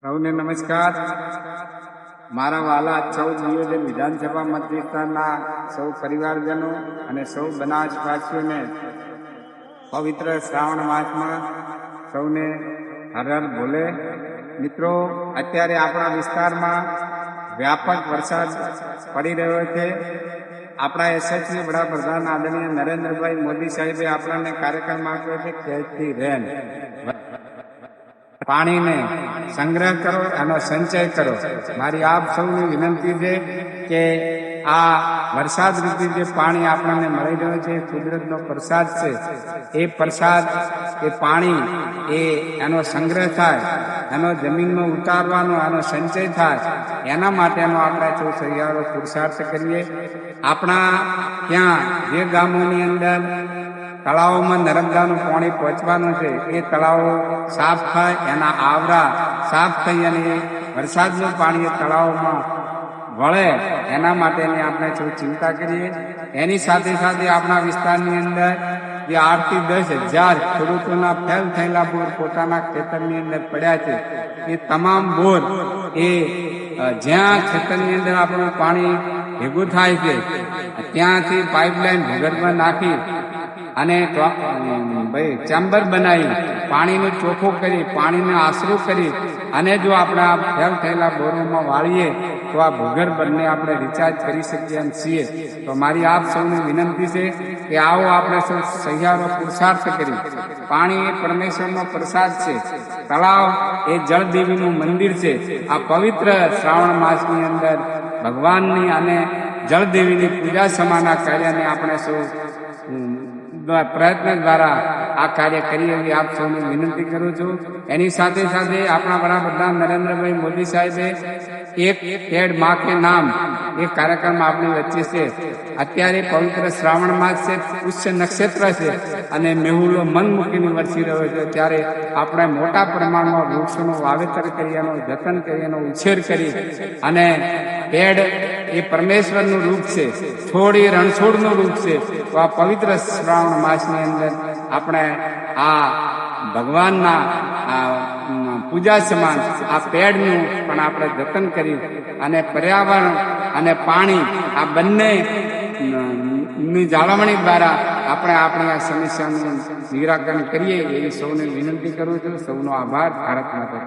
સૌને નમસ્કાર. મારા વાલા 14 નિયોજન વિધાનસભા મત વિસ્તારના સૌ પરિવારજનો અને સૌ બનાસવાસીઓને પવિત્ર શ્રાવણ માસમાં સૌને હર હર ભોલે. મિત્રો, અત્યારે આપણા વિસ્તારમાં વ્યાપક વરસાદ પડી રહ્યો છે. આપણા યશસ્વી વડાપ્રધાન આદરણીય નરેન્દ્રભાઈ મોદી સાહેબે આપણને કાર્યક્રમ આપ્યો છે કેચથી રેન. પાણીને સંગ્રહ કરો, એનો સંચય કરો. મારી આપ સૌની વિનંતી છે કે આ વરસાદ રૂપી જે પાણી આપણને મળી રહ્યું છે, કુદરતનો પ્રસાદ છે. એ પ્રસાદ, એ પાણી, એનો સંગ્રહ થાય, એનો જમીનમાં ઉતારવાનો, એનો સંચય થાય, એના માટેનો આપણે સૌ સહિયારો પુરુષાર્થ કરીએ. આપણા ત્યાં જે ગામોની અંદર તળાવોમાં નર્મદાનું પાણી પહોંચવાનું છે, એ તળાવો સાફ થાય, એના આવરા સાફ થઈ અને વરસાદનું પાણી એ તળાવોમાં વળે, એના માટેની આપણે સૌ ચિંતા કરીએ. એની સાથે સાથે આપણા વિસ્તારની અંદર જે 8 થી 10,000 ખેડૂતોના ફેલ થયેલા બોર પોતાના ખેતરની અંદર પડ્યા છે, એ તમામ બોર જ્યાં ખેતરની અંદર આપણું પાણી ભેગું થાય છે ત્યાંથી પાઇપલાઇન ભૂગર્ભમાં નાખી અને ચેમ્બર બનાવી પાણીને ચોખ્ખું કરી, પાણીને આશરું કરી અને જો આપણે આ ફેલ થયેલા બોરોમાં વાળીએ તો આ ભૂગર્ભને આપણે રિચાર્જ કરી શકીએ એમ છીએ. તો મારી આપ સૌને વિનંતી છે કે આવો આપણે સૌ સહિયારો પુરુષાર્થ કરી. પાણી એ પરમેશ્વરનો પ્રસાદ છે. તળાવ એ જળદેવીનું મંદિર છે. આ પવિત્ર શ્રાવણ માસની અંદર ભગવાનની અને જળદેવીની પૂજા સમાના કાર્યને આપણે સૌ પ્રયત્ન દ્વારા આ કાર્ય કરીએ એવી આપ સૌને વિનંતી કરું છું. એની સાથે સાથે આપણા વડાપ્રધાન નરેન્દ્રભાઈ મોદી સાહેબે એક પેડ માં કે નામ એ કાર્યક્રમ આપણી વચ્ચે છે. અત્યારે પવિત્ર શ્રાવણ માસ છે, પુષ્ય નક્ષત્ર છે અને મેહુલો મન મૂકીને વરસી રહ્યો છે. ત્યારે આપણે મોટા પ્રમાણમાં વૃક્ષોનું વાવેતર કરી, એનું જતન કરી, એનો ઉછેર કરી અને પેડ એ પરમેશ્વરનું રૂપ છે, છોડ એ રણછોડનું રૂપ છે. તો આ પવિત્ર શ્રાવણ માસની અંદર આપણે આ ભગવાનના પૂજા સમાન આ પેડનું પણ આપણે જતન કરી અને પર્યાવરણ અને પાણી આ બંને ની જાળવણી દ્વારા આપણે આપણી આ સમસ્યાનું નિરાકરણ કરીએ એવી સૌને વિનંતી કરું છું. સૌનો આભાર. ભારત માતા.